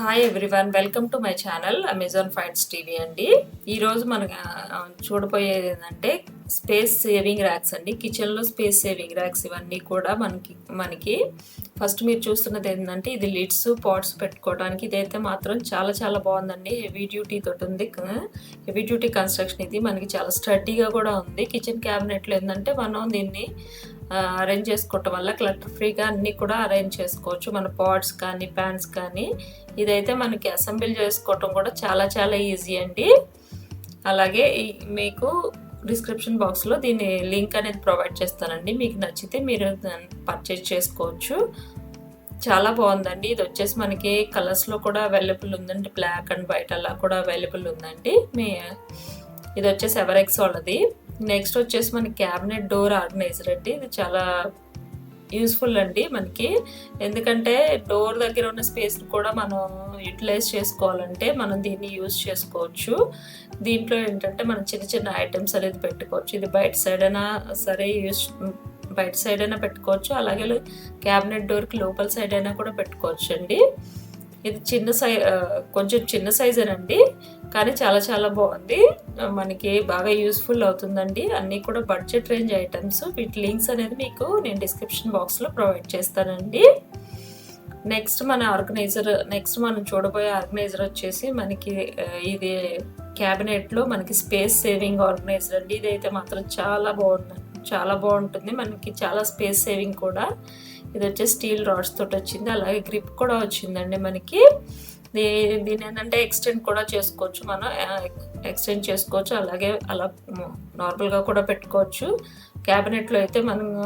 Hi everyone, welcome to my channel Amazon finds TV అండి. ఈరోజు మనం చూడబోయేది ఏంటంటే స్పేస్ సేవింగ్ ర్యాక్స్ అండి. కిచెన్లో స్పేస్ సేవింగ్ ర్యాక్స్ ఇవన్నీ కూడా మనకి ఫస్ట్ మీరు చూస్తున్నది ఏంటంటే ఇది లిడ్స్ పాట్స్ పెట్టుకోవడానికి. ఇదైతే మాత్రం చాలా చాలా బాగుందండి. హెవీ డ్యూటీ తోటి ఉంది, హెవీ డ్యూటీ కన్స్ట్రక్షన్. ఇది మనకి చాలా స్టడీగా కూడా ఉంది. కిచెన్ క్యాబినెట్లో ఏంటంటే మనం దీన్ని అరేంజ్ చేసుకోవటం వల్ల క్లటర్ ఫ్రీగా అన్నీ కూడా అరేంజ్ చేసుకోవచ్చు. మన పాట్స్ కానీ ప్యాన్స్ కానీ ఇదైతే మనకి అసెంబ్లీ చేసుకోవటం కూడా చాలా చాలా ఈజీ అండి. అలాగే మీకు డిస్క్రిప్షన్ బాక్స్లో దీని లింక్ అనేది ప్రొవైడ్ చేస్తానండి. మీకు నచ్చితే మీరు పర్చేజ్ చేసుకోవచ్చు. చాలా బాగుందండి. ఇది వచ్చేసి మనకి కలర్స్లో కూడా అవైలబుల్ ఉందండి. బ్లాక్ అండ్ వైట్ అలా కూడా అవైలబుల్ ఉందండి. ఇది వచ్చేసి ఎవరెక్స్ వాళ్ళది. నెక్స్ట్ వచ్చేసి మనకి క్యాబినెట్ డోర్ ఆర్గనైజర్ అండి. ఇది చాలా యూస్ఫుల్ అండి మనకి. ఎందుకంటే డోర్ దగ్గర ఉన్న స్పేస్ కూడా మనం యూటిలైజ్ చేసుకోవాలంటే మనం దీన్ని యూజ్ చేసుకోవచ్చు. దీంట్లో ఏంటంటే మనం చిన్న చిన్న ఐటమ్స్ అనేది పెట్టుకోవచ్చు. ఇది బయట సైడ్ అయినా సరే బయట సైడ్ అయినా పెట్టుకోవచ్చు, అలాగే క్యాబినెట్ డోర్కి లోపల సైడ్ అయినా కూడా పెట్టుకోవచ్చు అండి. ఇది కొంచెం చిన్న సైజేనండి, కానీ చాలా చాలా బాగుంది. మనకి బాగా యూస్ఫుల్ అవుతుందండి. అన్నీ కూడా బడ్జెట్ రేంజ్ ఐటమ్స్. వీటి లింక్స్ అనేది మీకు నేను డిస్క్రిప్షన్ బాక్స్లో ప్రొవైడ్ చేస్తానండి. నెక్స్ట్ మనం చూడబోయే ఆర్గనైజర్ వచ్చేసి మనకి ఇది క్యాబినెట్లో మనకి స్పేస్ సేవింగ్ ఆర్గనైజర్ అండి. ఇదైతే మాత్రం చాలా బాగుంటుంది. మనకి చాలా స్పేస్ సేవింగ్ కూడా. ఇది వచ్చేసి స్టీల్ రాడ్స్ తోటి వచ్చింది, అలాగే గ్రిప్ కూడా వచ్చిందండి మనకి. దీని ఏంటంటే ఎక్స్టెండ్ కూడా చేసుకోవచ్చు, మనం ఎక్స్టెండ్ చేసుకోవచ్చు, అలాగే అలా నార్మల్గా కూడా పెట్టుకోవచ్చు. క్యాబినెట్లో అయితే మనము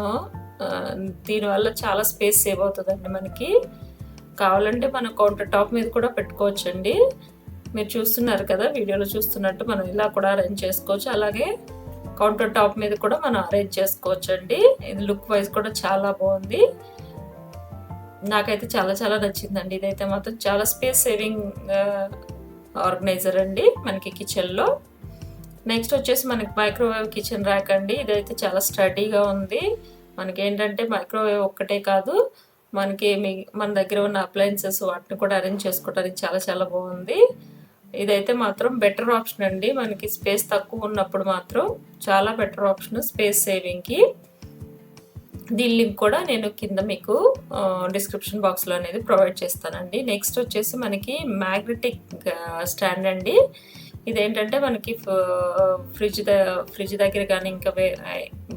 దీనివల్ల చాలా స్పేస్ సేవ్ అవుతుందండి మనకి. కావాలంటే మనం కౌంటర్ టాప్ మీద కూడా పెట్టుకోవచ్చు అండి. మీరు చూస్తున్నారు కదా, వీడియోలో చూస్తున్నట్టు మనం ఇలా కూడా అరేంజ్ చేసుకోవచ్చు. అలాగే కౌంటర్ టాప్ మీద కూడా మనం అరేంజ్ చేసుకోవచ్చు అండి. ఇది లుక్ వైజ్ కూడా చాలా బాగుంది. నాకైతే చాలా చాలా నచ్చిందండి. ఇదైతే మాత్రం చాలా స్పేస్ సేవింగ్ ఆర్గనైజర్ అండి మనకి కిచెన్లో. నెక్స్ట్ వచ్చేసి మనకి మైక్రోవేవ్ కిచెన్ ర్యాక్ అండి. ఇదైతే చాలా స్టడీగా ఉంది. మనకి ఏంటంటే మైక్రోవేవ్ ఒక్కటే కాదు, మనకి మన దగ్గర ఉన్న అప్లయన్సెస్ వాటిని కూడా అరేంజ్ చేసుకోవడానికి చాలా చాలా బాగుంది. ఇదైతే మాత్రం బెటర్ ఆప్షన్ అండి. మనకి స్పేస్ తక్కువ ఉన్నప్పుడు మాత్రం చాలా బెటర్ ఆప్షన్ స్పేస్ సేవింగ్కి. దీని లింక్ కూడా నేను కింద మీకు డిస్క్రిప్షన్ బాక్స్లో అనేది ప్రొవైడ్ చేస్తానండి. నెక్స్ట్ వచ్చేసి మనకి మ్యాగ్నెటిక్ స్టాండ్ అండి. ఇదేంటంటే మనకి ఫ్రిడ్జ్ దగ్గర కానీ ఇంకా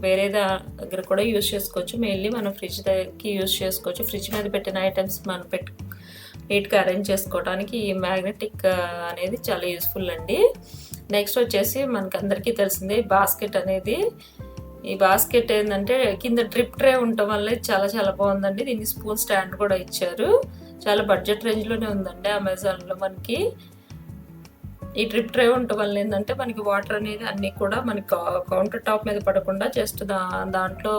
వేరే దగ్గర కూడా యూజ్ చేసుకోవచ్చు. మెయిన్లీ మనం ఫ్రిడ్జ్ దగ్గరికి యూజ్ చేసుకోవచ్చు. ఫ్రిడ్జ్ మీద పెట్టిన ఐటమ్స్ మనం నీట్గా అరేంజ్ చేసుకోవడానికి ఈ మ్యాగ్నెటిక్ అనేది చాలా యూస్ఫుల్ అండి. నెక్స్ట్ వచ్చేసి మనకి అందరికీ తెలిసిందే బాస్కెట్ అనేది. ఈ బాస్కెట్ ఏంటంటే కింద డ్రిప్ ట్రే ఉండటం వల్ల చాలా చాలా బాగుందండి. దీనికి స్పూన్ స్టాండ్ కూడా ఇచ్చారు. చాలా బడ్జెట్ రేంజ్లోనే ఉందండి అమెజాన్లో మనకి. ఈ డ్రిప్ ట్రే ఉండటం వల్ల ఏంటంటే మనకి వాటర్ అనేది అన్నీ కూడా మనకి కౌంటర్ టాప్ మీద పడకుండా జస్ట్ దాంట్లో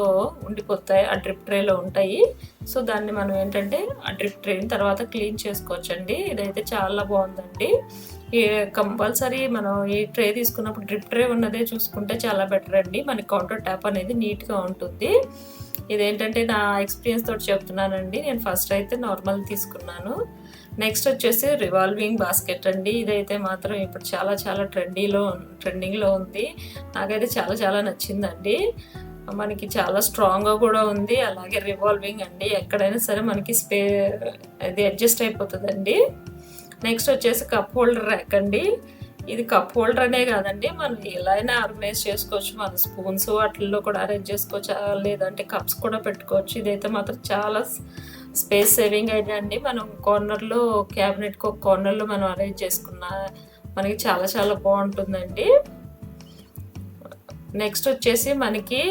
ఉండిపోతాయి, ఆ డ్రిప్ ట్రేలో ఉంటాయి. సో దాన్ని మనం ఏంటంటే ఆ డ్రిప్ ట్రేని తర్వాత క్లీన్ చేసుకోవచ్చండి. ఇదైతే చాలా బాగుందండి. కంపల్సరీ మనం ఈ ట్రే తీసుకున్నప్పుడు డ్రిప్ ట్రే ఉన్నదే చూసుకుంటే చాలా బెటర్ అండి. మనకి కౌంటర్ టాప్ అనేది నీట్గా ఉంటుంది. ఇదేంటంటే నా ఎక్స్పీరియన్స్ తోటి చెప్తున్నానండి. నేను ఫస్ట్ అయితే నార్మల్ తీసుకున్నాను. నెక్స్ట్ వచ్చేసి రివాల్వింగ్ బాస్కెట్ అండి. ఇదైతే మాత్రం ఇప్పుడు చాలా చాలా ట్రెండింగ్లో ఉంది. నాకైతే చాలా చాలా నచ్చిందండి. మనకి చాలా స్ట్రాంగ్గా కూడా ఉంది, అలాగే రివాల్వింగ్ అండి. ఎక్కడైనా సరే మనకి ఇది అడ్జస్ట్ అయిపోతుందండి. నెక్స్ట్ వచ్చేసి కప్ హోల్డర్ ర్యాక్ అండి. ఇది కప్ హోల్డర్ అనే కాదండి, మనం ఎలా అయినా ఆర్గనైజ్ చేసుకోవచ్చు. మన స్పూన్స్ వాటిల్లో కూడా అరేంజ్ చేసుకోవచ్చు, లేదంటే కప్స్ కూడా పెట్టుకోవచ్చు. ఇదైతే మాత్రం చాలా స్పేస్ సేవింగ్ ఐడియా అండి. మనం కార్నర్లో క్యాబినెట్కి ఒక కార్నర్లో మనం అరేంజ్ చేసుకున్న మనకి చాలా చాలా బాగుంటుందండి. నెక్స్ట్ వచ్చేసి మనకి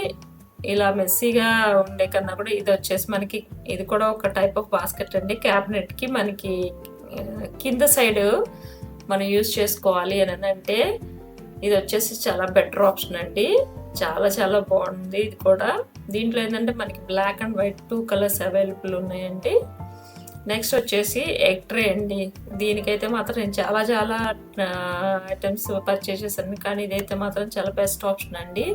ఇలా మెస్సీగా ఉండే కన్నా కూడా ఇది వచ్చేసి మనకి ఇది కూడా ఒక టైప్ ఆఫ్ బాస్కెట్ అండి. క్యాబినెట్కి మనకి కింద సైడ్ మనం యూజ్ చేసుకోవాలి అని అంటే ఇది వచ్చేసి చాలా బెటర్ ఆప్షన్ అండి. చాలా చాలా బాగుంది ఇది కూడా. దీంట్లో ఏంటంటే మనకి black and white 2 colours available ఉన్నాయండి. నెక్స్ట్ వచ్చేసి ఎగ్ ట్రే అండి. దీనికైతే మాత్రం నేను చాలా చాలా ఐటమ్స్ పర్చేస్ చేశాను, కానీ ఇదైతే మాత్రం చాలా బెస్ట్ ఆప్షన్ అండి.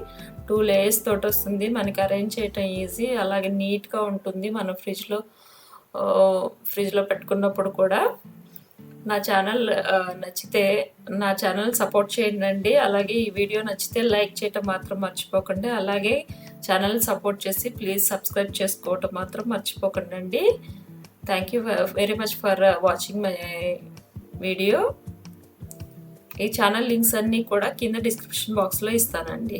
2 లేయర్స్ తోటి వస్తుంది, మనకి అరేంజ్ చేయటం ఈజీ, అలాగే నీట్గా ఉంటుంది. మనం ఫ్రిడ్జ్లో పెట్టుకున్నప్పుడు కూడా నా ఛానల్ నచ్చితే నా ఛానల్ సపోర్ట్ చేయండి. అలాగే ఈ వీడియో నచ్చితే లైక్ చేయటం మాత్రం మర్చిపోకండి. అలాగే ఛానల్ సపోర్ట్ చేసి ప్లీజ్ సబ్స్క్రైబ్ చేసుకోవటం మాత్రం మర్చిపోకండి. Thank you very much for watching my video. ఈ ఛానల్ లింక్స్ అన్నీ కూడా కింద డిస్క్రిప్షన్ బాక్స్లో ఇస్తానండి.